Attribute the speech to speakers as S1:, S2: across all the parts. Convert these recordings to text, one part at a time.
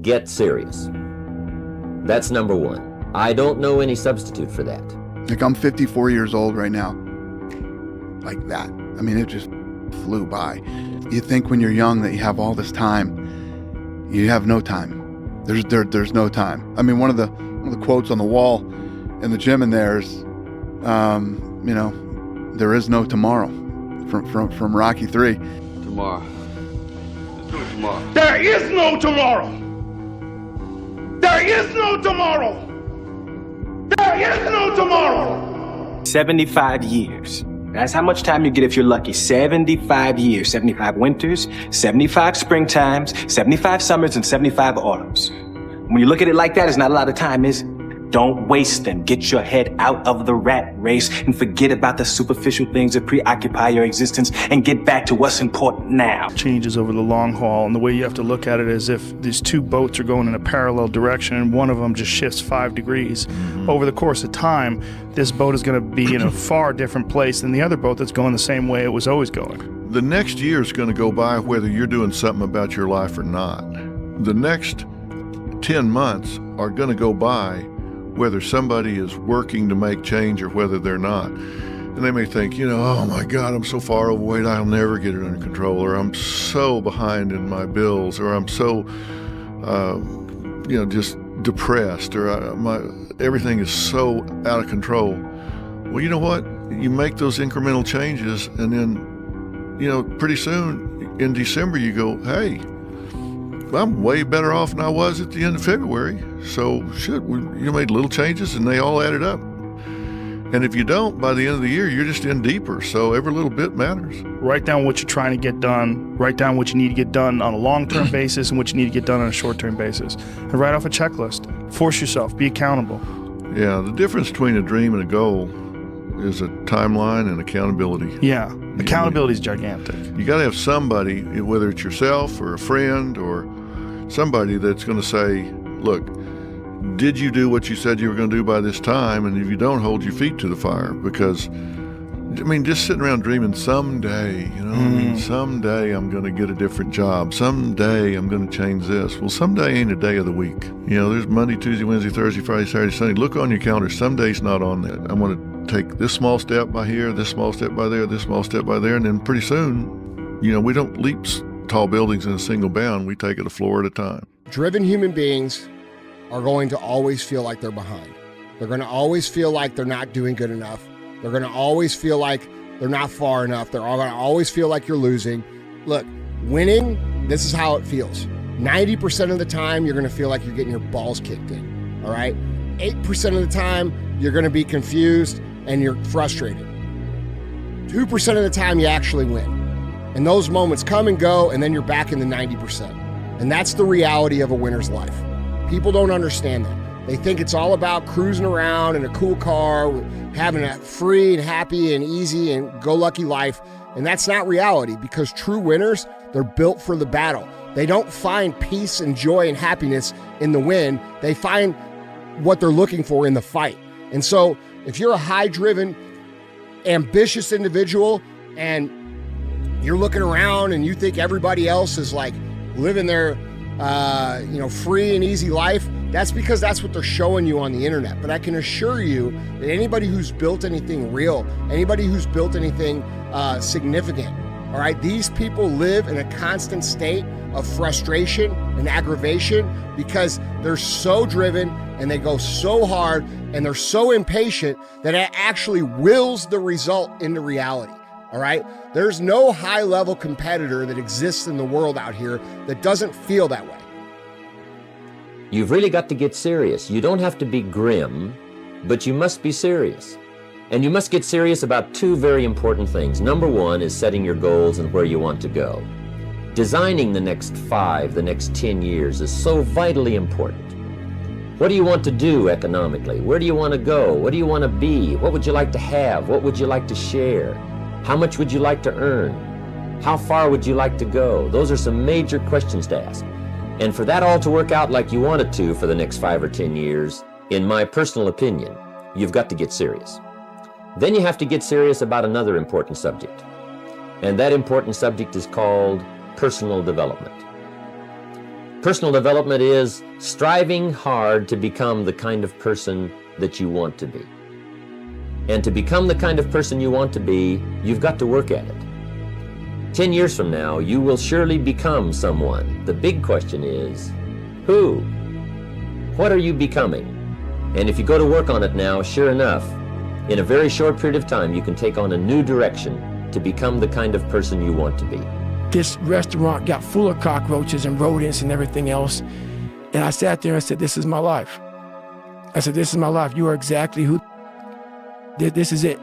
S1: Get serious. That's number one. I don't know any substitute for that.
S2: Like, I'm 54 years old right now. Like that. I mean, it just flew by. You think when you're young that you have all this time. You have no time. There's no time. I mean, one of the quotes on the wall in the gym in there is, there is no tomorrow, from Rocky 3.
S3: Tomorrow. Let's do it tomorrow.
S4: There is no tomorrow. There is no tomorrow. There is no tomorrow.
S5: 75 years. That's how much time you get if you're lucky. 75 years, 75 winters, 75 springtimes, 75 summers, and 75 autumns. When you look at it like that, it's not a lot of time, is it? Don't waste them. Get your head out of the rat race and forget about the superficial things that preoccupy your existence and get back to what's important now.
S6: Changes over the long haul, and the way you have to look at it is if these two boats are going in a parallel direction and one of them just shifts 5 degrees. Over the course of time, this boat is going to be in a far different place than the other boat that's going the same way it was always going.
S7: The next year is going to go by whether you're doing something about your life or not. The next 10 months are going to go by whether somebody is working to make change or whether they're not. And they may think, oh my God, I'm so far overweight, I'll never get it under control, or I'm so behind in my bills, or I'm so, just depressed, or everything is so out of control. Well, you know what? You make those incremental changes, and then, pretty soon in December you go, hey, I'm way better off than I was at the end of February. So you made little changes and they all added up. And if you don't, by the end of the year, you're just in deeper. So every little bit matters.
S6: Write down what you're trying to get done. Write down what you need to get done on a long-term basis and what you need to get done on a short-term basis. And write off a checklist. Force yourself. Be accountable.
S7: Yeah, the difference between a dream and a goal is a timeline and accountability.
S6: Yeah, accountability is gigantic.
S7: You got to have somebody, whether it's yourself or a friend or somebody that's going to say, look, did you do what you said you were going to do by this time? And if you don't, hold your feet to the fire. Because, just sitting around dreaming someday, someday I'm going to get a different job. Someday I'm going to change this. Well, someday ain't a day of the week. There's Monday, Tuesday, Wednesday, Thursday, Friday, Saturday, Sunday. Look on your calendar. Some days not on that. I'm going to take this small step by here, this small step by there, this small step by there. And then pretty soon, we don't leap tall buildings in a single bound. We take it a floor at a time.
S8: Driven human beings are going to always feel like they're behind. They're going to always feel like they're not doing good enough. They're going to always feel like they're not far enough. They're all going to always feel like you're losing. Look, winning, this is how it feels. 90% of the time, you're going to feel like you're getting your balls kicked in, all right? 8% of the time, you're going to be confused and you're frustrated. 2% of the time, you actually win. And those moments come and go, and then you're back in the 90%. And that's the reality of a winner's life. People don't understand that. They think it's all about cruising around in a cool car, having a free and happy and easy and go-lucky life. And that's not reality, because true winners, they're built for the battle. They don't find peace and joy and happiness in the win. They find what they're looking for in the fight. And so if you're a high-driven, ambitious individual and you're looking around and you think everybody else is like living their free and easy life, that's because that's what they're showing you on the internet. But I can assure you that anybody who's built anything real, anybody who's built anything significant, all right, these people live in a constant state of frustration and aggravation because they're so driven and they go so hard and they're so impatient that it actually wills the result into reality. All right. There's no high level competitor that exists in the world out here that doesn't feel that way.
S1: You've really got to get serious. You don't have to be grim, but you must be serious. And you must get serious about two very important things. Number one is setting your goals and where you want to go. Designing the next 5, the next 10 years is so vitally important. What do you want to do economically? Where do you want to go? What do you want to be? What would you like to have? What would you like to share? How much would you like to earn? How far would you like to go? Those are some major questions to ask. And for that all to work out like you want it to for the next 5 or 10 years, in my personal opinion, you've got to get serious. Then you have to get serious about another important subject. And that important subject is called personal development. Personal development is striving hard to become the kind of person that you want to be. And to become the kind of person you want to be, you've got to work at it. 10 years from now, you will surely become someone. The big question is, who? What are you becoming? And if you go to work on it now, sure enough, in a very short period of time, you can take on a new direction to become the kind of person you want to be.
S9: This restaurant got full of cockroaches and rodents and everything else. And I sat there and said, this is my life. I said, this is my life. You are exactly who. This is it.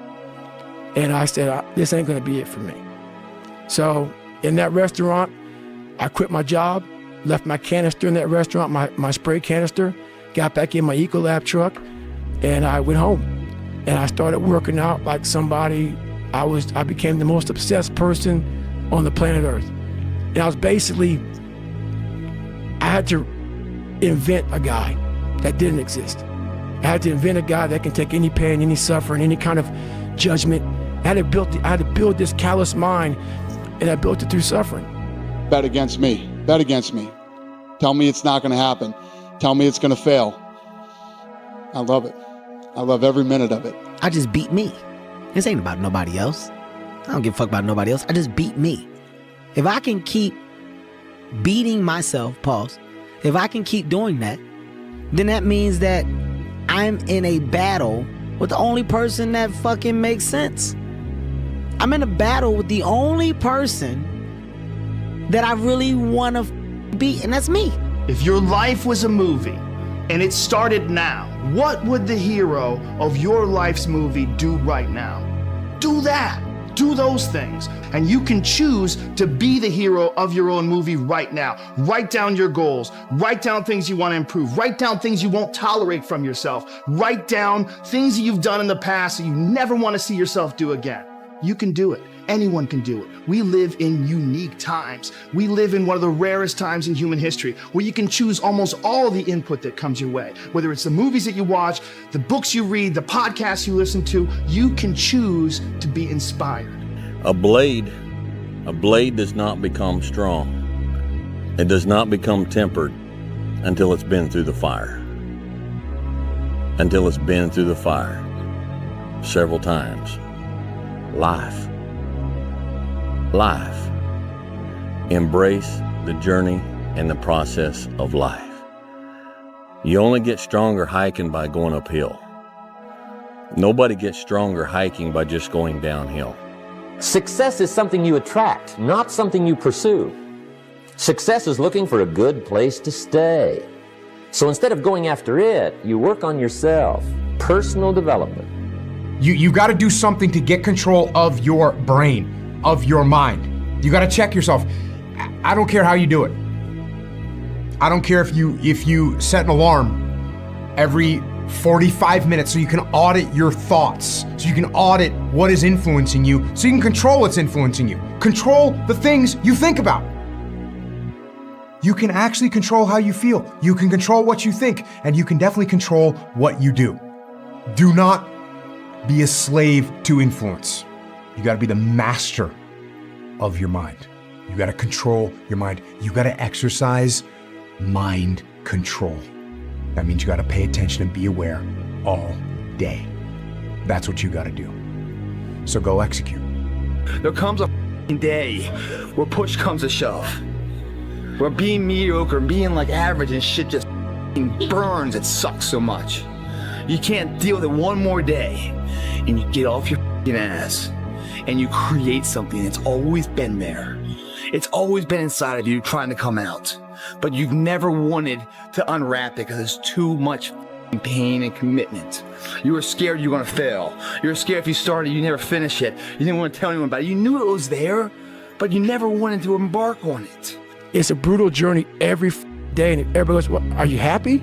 S9: And I said, this ain't gonna be it for me. So in that restaurant, I quit my job, left my canister in that restaurant, my spray canister, got back in my Ecolab truck, and I went home. And I started working out like somebody. I became the most obsessed person on the planet Earth. And I was basically, I had to invent a guy that didn't exist. I had to invent a guy that can take any pain, any suffering, any kind of judgment. I had to build this callous mind, and I built it through suffering.
S2: Bet against me. Bet against me. Tell me it's not going to happen. Tell me it's going to fail. I love it. I love every minute of it.
S10: I just beat me. This ain't about nobody else. I don't give a fuck about nobody else. I just beat me. If I can keep beating myself, pause, if I can keep doing that, then that means that I'm in a battle with the only person that fucking makes sense. I'm in a battle with the only person that I really want to be, and that's me.
S11: If your life was a movie and it started now, what would the hero of your life's movie do right now? Do that. Do those things. And you can choose to be the hero of your own movie right now. Write down your goals. Write down things you want to improve. Write down things you won't tolerate from yourself. Write down things that you've done in the past that you never want to see yourself do again. You can do it. Anyone can do it. We live in unique times. We live in one of the rarest times in human history where you can choose almost all the input that comes your way. Whether it's the movies that you watch, the books you read, the podcasts you listen to, you can choose to be inspired.
S12: A blade does not become strong. It does not become tempered until it's been through the fire. Until it's been through the fire several times. Life. Embrace the journey and the process of life. You only get stronger hiking by going uphill. Nobody gets stronger hiking by just going downhill.
S1: Success is something you attract, not something you pursue. Success is looking for a good place to stay. So instead of going after it, you work on yourself. Personal development.
S13: You got to do something to get control of your brain, of your mind. You got to check yourself. I don't care how you do it. I don't care if you set an alarm every 45 minutes so you can audit your thoughts, so you can audit what is influencing you, so you can control what's influencing you. Control the things you think about. You can actually control how you feel. You can control what you think, and you can definitely control what you do. Do not be a slave to influence. You got to be the master of your mind. You got to control your mind. You got to exercise mind control. That means you got to pay attention and be aware all day. That's what you got to do. So go execute.
S14: There comes a day where push comes to shove. Where being mediocre, being like average and shit just burns. It sucks so much. You can't deal with it one more day. And you get off your ass and you create something that's always been there. It's always been inside of you trying to come out. But you've never wanted to unwrap it because there's too much pain and commitment. You were scared you were going to fail. You were scared if you started, you never finish it. You didn't want to tell anyone about it. You knew it was there, but you never wanted to embark on it.
S9: It's a brutal journey every day, and everybody goes, well, are you happy?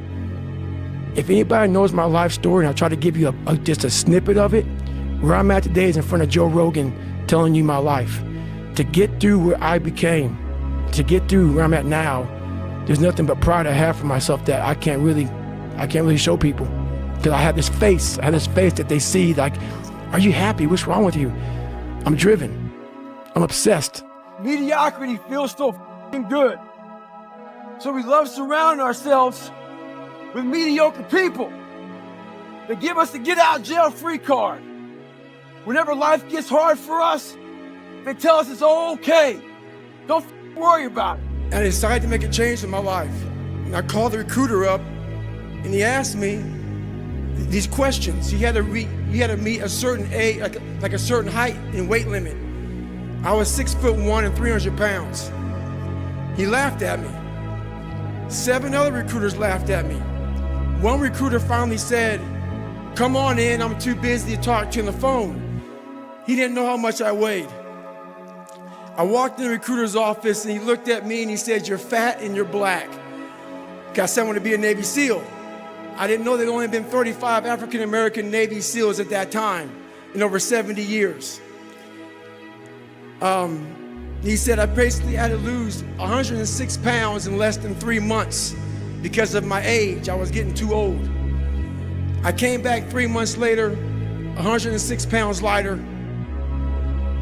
S9: If anybody knows my life story, and I try to give you just a snippet of it, where I'm at today is in front of Joe Rogan telling you my life. To get through where I became, to get through where I'm at now, there's nothing but pride I have for myself that I can't really show people. Because I have this face that they see like, are you happy? What's wrong with you? I'm driven. I'm obsessed.
S15: Mediocrity feels so good.
S9: So we love surrounding ourselves with mediocre people. They give us the get out of jail free card. Whenever life gets hard for us, they tell us it's all okay. Don't worry about it. And I decided to make a change in my life. And I called the recruiter up, and he asked me these questions. He had to meet a certain age, like a certain height and weight limit. I was 6'1" and 300 pounds. He laughed at me. 7 other recruiters laughed at me. One recruiter finally said, "Come on in, I'm too busy to talk to you on the phone." He didn't know how much I weighed. I walked in the recruiter's office and he looked at me and he said, "You're fat and you're black." I said I want to be a Navy SEAL. I didn't know there'd only been 35 African American Navy SEALs at that time in over 70 years. He said I basically had to lose 106 pounds in less than 3 months because of my age. I was getting too old. I came back 3 months later, 106 pounds lighter.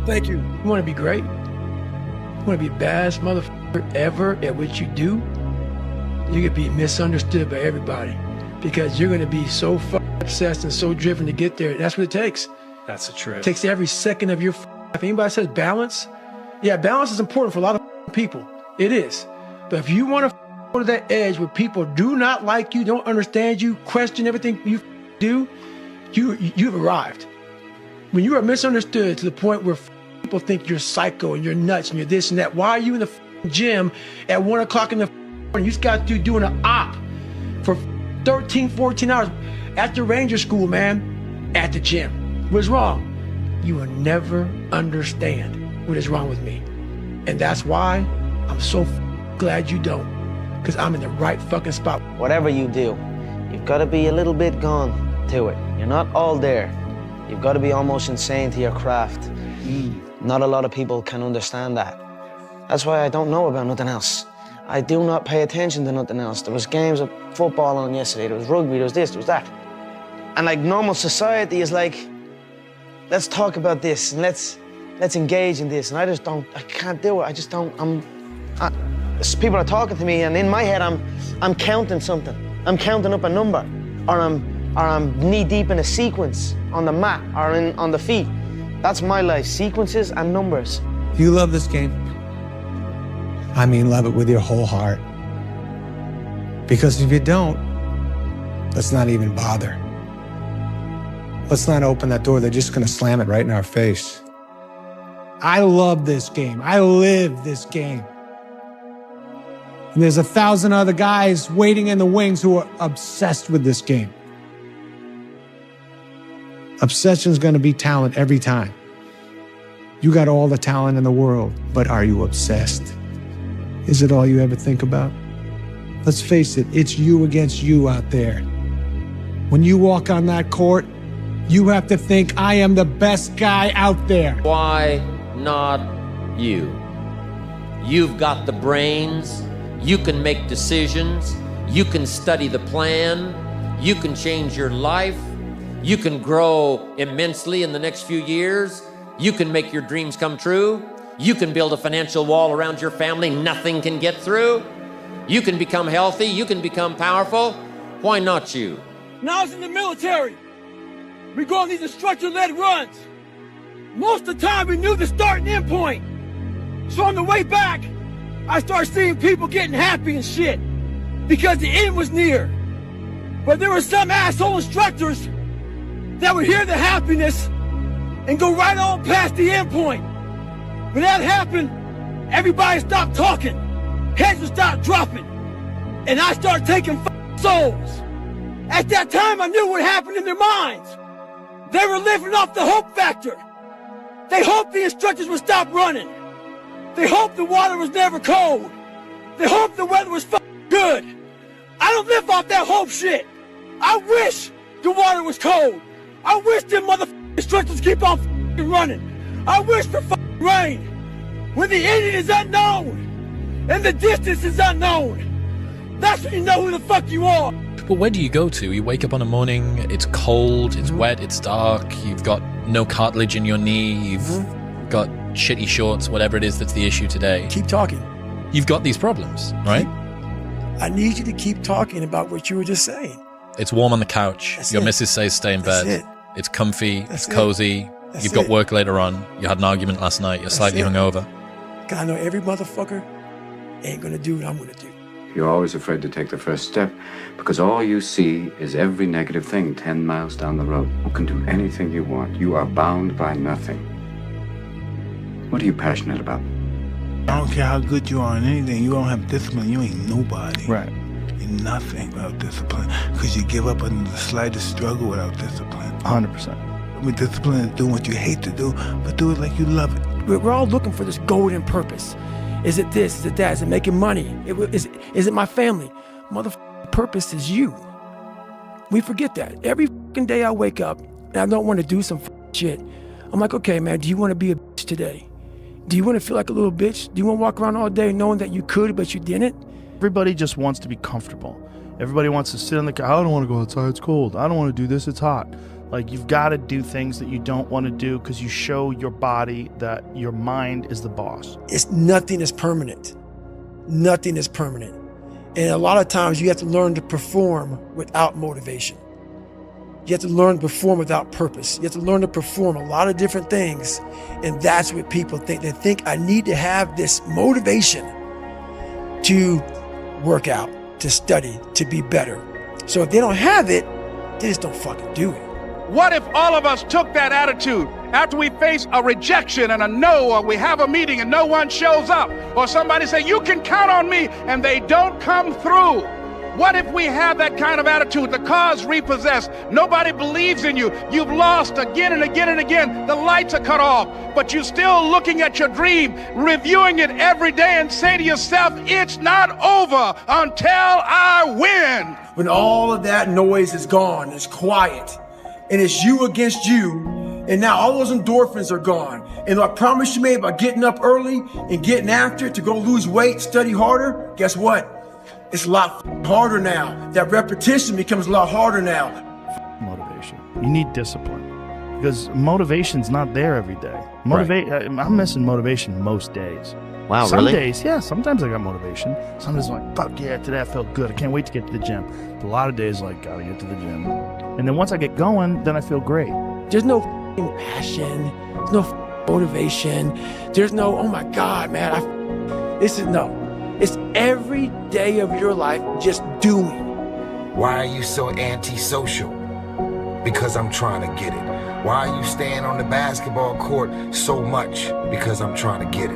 S9: Thank you. You want to be great? You want to be the baddest motherfucker ever at what you do? You could be misunderstood by everybody because you're going to be so obsessed and so driven to get there. That's what it takes.
S15: That's the truth.
S9: It takes every second of your life. If anybody says balance, yeah, balance is important for a lot of people. It is. But if you want to go to that edge where people do not like you, don't understand you, question everything you do, you've arrived. When you are misunderstood to the point where people think you're psycho and you're nuts and you're this and that, why are you in the gym at 1 o'clock in the morning? You just got to doing an op for 13, 14 hours at the Ranger School, man, at the gym. What's wrong? You will never understand what is wrong with me. And that's why I'm so glad you don't, because I'm in the right fucking spot.
S16: Whatever you do, you've got to be a little bit gone to it. You're not all there. You've got to be almost insane to your craft. Not a lot of people can understand that. That's why I don't know about nothing else. I do not pay attention to nothing else. There was games of football on yesterday, there was rugby, there was this, there was that. And like normal society is like, let's talk about this and let's engage in this. And I can't do it. I just don't, people are talking to me and in my head I'm counting something. I'm counting up a number or I'm knee deep in a sequence on the mat or on the feet. That's my life, sequences and numbers.
S17: You love this game. I mean, love it with your whole heart. Because if you don't, let's not even bother. Let's not open that door. They're just gonna slam it right in our face. I love this game. I live this game. And there's 1,000 other guys waiting in the wings who are obsessed with this game. Obsession's gonna be talent every time. You got all the talent in the world, but are you obsessed? Is it all you ever think about? Let's face it, it's you against you out there. When you walk on that court, you have to think, I am the best guy out there.
S1: Why not you? You've got the brains, you can make decisions, you can study the plan, you can change your life, you can grow immensely in the next few years, you can make your dreams come true, you can build a financial wall around your family nothing can get through, you can become healthy, you can become powerful. Why not you?
S9: When I was in the military, we go on these instructor-led runs. Most of the time, we knew the start and end point. So on the way back, I started seeing people getting happy and shit because the end was near. But there were some asshole instructors that would hear the happiness and go right on past the end point. When that happened, everybody stopped talking. Heads would stop dropping. And I started taking souls. At that time, I knew what happened in their minds. They were living off the hope factor. They hoped the instructors would stop running. They hoped the water was never cold. They hoped the weather was good. I don't live off that hope shit. I wish the water was cold. I wish them instructors keep on running. I wish for rain. When the ending is unknown and the distance is unknown, that's when you know who the fuck you are.
S15: But where do you go to? You wake up on a morning, it's cold, it's wet, it's dark, you've got no cartilage in your knee, you've got shitty shorts, whatever it is that's the issue today.
S9: Keep talking.
S15: You've got these problems, right?
S9: I need you to keep talking about what you were just saying.
S15: It's warm on the couch.
S9: That's
S15: Your
S9: it.
S15: missus says stay in bed.
S9: That's it.
S15: It's comfy.
S9: That's
S15: it's cozy.
S9: That's
S15: You've got
S9: it.
S15: work later on. You had an argument last night. You're slightly
S9: it.
S15: hungover.
S9: Cause I know every motherfucker ain't gonna do what I'm gonna do.
S18: You're always afraid to take the first step because all you see is every negative thing 10 miles down the road. You can do anything you want. You are bound by nothing. What are you passionate about?
S19: I don't care how good you are in anything. You don't have discipline. You ain't nobody.
S6: Right.
S19: You're nothing without discipline because you give up under the slightest struggle without discipline.
S6: 100%.
S19: I mean, discipline is doing what you hate to do, but do it like you love it.
S9: We're all looking for this golden purpose. Is it this? Is it that? Is it making money? Is it my family? Motherfucking purpose is you. We forget that. Every fucking day I wake up and I don't want to do some shit. I'm like, okay, man, do you want to be a bitch today? Do you want to feel like a little bitch? Do you want to walk around all day knowing that you could, but you didn't?
S6: Everybody just wants to be comfortable. Everybody wants to sit on the couch. I don't want to go outside. It's cold. I don't want to do this. It's hot. Like, you've got to do things that you don't want to do because you show your body that your mind is the boss.
S9: Nothing is permanent. Nothing is permanent. And a lot of times you have to learn to perform without motivation. You have to learn to perform without purpose. You have to learn to perform a lot of different things. And that's what people think. They think I need to have this motivation to work out, to study, to be better. So if they don't have it, they just don't fucking do it.
S4: What if all of us took that attitude after we face a rejection and a no, or we have a meeting and no one shows up, or somebody say, you can count on me, and they don't come through? What if we have that kind of attitude? The car's repossessed. Nobody believes in you. You've lost again and again and again. The lights are cut off, but you're still looking at your dream, reviewing it every day, and say to yourself, it's not over until I win.
S9: When all of that noise is gone, it's quiet, and it's you against you, and now all those endorphins are gone. And I promise you, man, by getting up early and getting after it to go lose weight, study harder, guess what? It's a lot harder now. That repetition becomes a lot harder now.
S6: Motivation. You need discipline because motivation's not there every day. I'm missing motivation most days.
S1: Wow,
S6: Some
S1: really?
S6: days, yeah, sometimes I got motivation. Sometimes I'm like, fuck yeah, today I felt good. I can't wait to get to the gym. But a lot of days, like, gotta get to the gym. And then once I get going, then I feel great.
S9: There's no passion. There's no motivation. There's no, oh my God, man. It's every day of your life just doing.
S20: Why are you so antisocial? Because I'm trying to get it. Why are you staying on the basketball court so much? Because I'm trying to get it.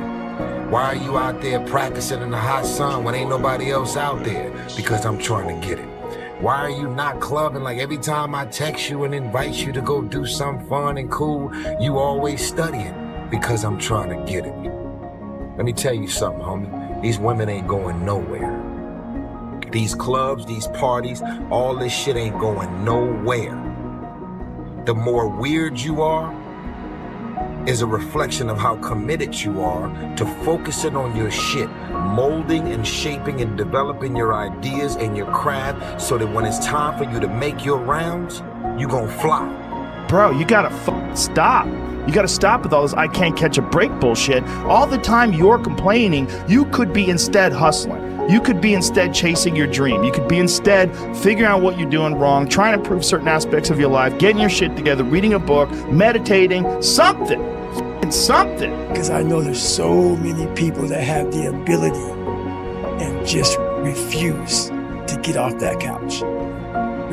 S20: Why are you out there practicing in the hot sun when ain't nobody else out there? Because I'm trying to get it. Why are you not clubbing? Like every time I text you and invite you to go do something fun and cool, you always studying. Because I'm trying to get it. Let me tell you something, homie. These women ain't going nowhere. These clubs, these parties, all this shit ain't going nowhere. The more weird you are is a reflection of how committed you are to focusing on your shit, molding and shaping and developing your ideas and your craft so that when it's time for you to make your rounds, you gonna fly.
S6: Bro, you gotta stop. You gotta stop with all this I can't catch a break bullshit. All the time you're complaining, you could be instead hustling. You could be instead chasing your dream. You could be instead figuring out what you're doing wrong, trying to improve certain aspects of your life, getting your shit together, reading a book, meditating, something.
S9: Because I know there's so many people that have the ability and just refuse to get off that couch.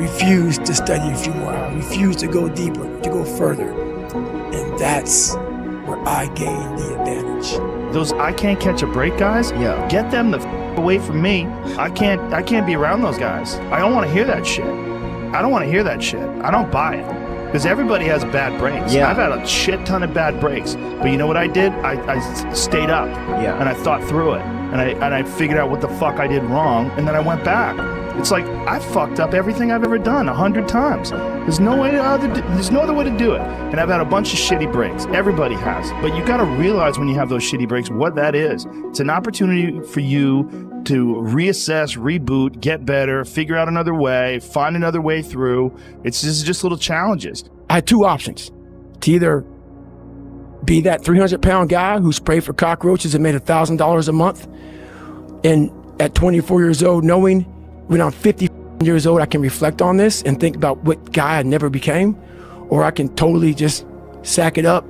S9: Refuse to study a few more hours. Refuse to go deeper, to go further. And that's where I gain the advantage.
S6: Those I can't catch a break guys, get them the away from me. I can't be around those guys. I don't want to hear that shit. I don't buy it. Because everybody has bad breaks.
S10: Yeah.
S6: I've had a shit ton of bad breaks. But you know what I did? I stayed up.
S10: Yeah.
S6: And I thought through it. And I figured out what the fuck I did wrong. And then I went back. It's like I fucked up everything I've ever done 100 times. There's no other way to do it. And I've had a bunch of shitty breaks. Everybody has. But you got to realize when you have those shitty breaks what that is. It's an opportunity for you to reassess, reboot, get better, figure out another way, find another way through. It's just little challenges.
S9: I had two options. To either be that 300-pound guy who sprayed for cockroaches and made $1,000 a month and at 24 years old, knowing when I'm 50 years old, I can reflect on this and think about what guy I never became, or I can totally just sack it up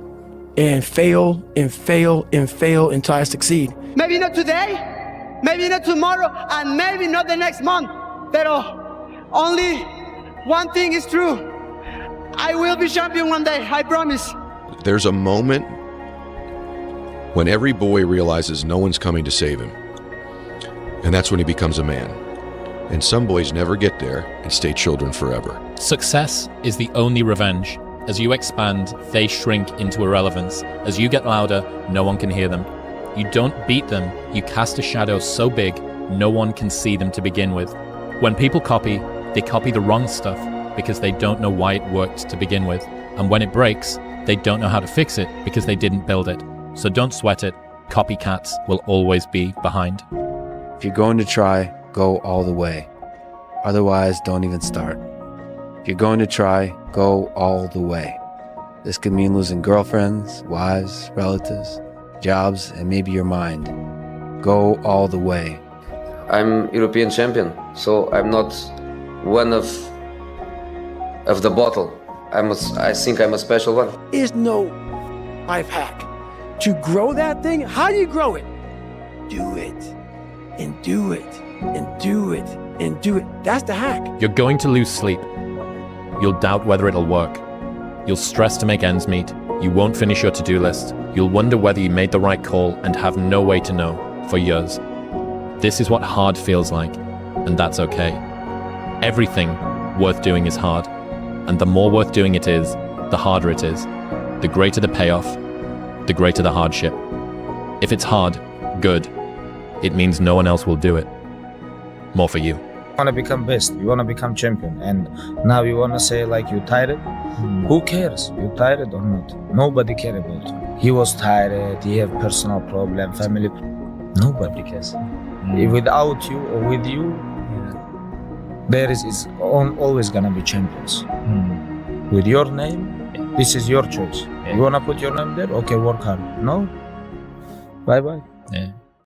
S9: and fail and fail and fail until I succeed.
S21: Maybe not today, maybe not tomorrow, and maybe not the next month. Pero only one thing is true. I will be champion one day, I promise.
S22: There's a moment when every boy realizes no one's coming to save him. And that's when he becomes a man. And some boys never get there and stay children forever.
S15: Success is the only revenge. As you expand, they shrink into irrelevance. As you get louder, no one can hear them. You don't beat them, you cast a shadow so big, no one can see them to begin with. When people copy, they copy the wrong stuff because they don't know why it worked to begin with. And when it breaks, they don't know how to fix it because they didn't build it. So don't sweat it. Copycats will always be behind.
S23: If you're going to try, go all the way. Otherwise, don't even start. If you're going to try, go all the way. This could mean losing girlfriends, wives, relatives, jobs, and maybe your mind. Go all the way.
S24: I'm European champion, so I'm not one of the bottle. I think I'm a special one.
S9: There's no life hack. To grow that thing, how do you grow it? Do it, and do it, and do it, and do it. That's the hack.
S15: You're going to lose sleep. You'll doubt whether it'll work. You'll stress to make ends meet. You won't finish your to-do list. You'll wonder whether you made the right call and have no way to know for years. This is what hard feels like, and that's okay. Everything worth doing is hard, and the more worth doing it is, the harder it is. The greater the payoff, the greater the hardship. If it's hard, good. It means no one else will do it. More for you.
S25: You want to become best, you want to become champion, and now you want to say like you tired? Who cares? You tired or not? Nobody cares about you. He was tired, he have personal problem, family. Nobody cares. Without you or with you, there is always gonna be champions. With your name, this is your choice. You wanna put your name there? Okay, work hard. No? Bye-bye.
S15: Yeah.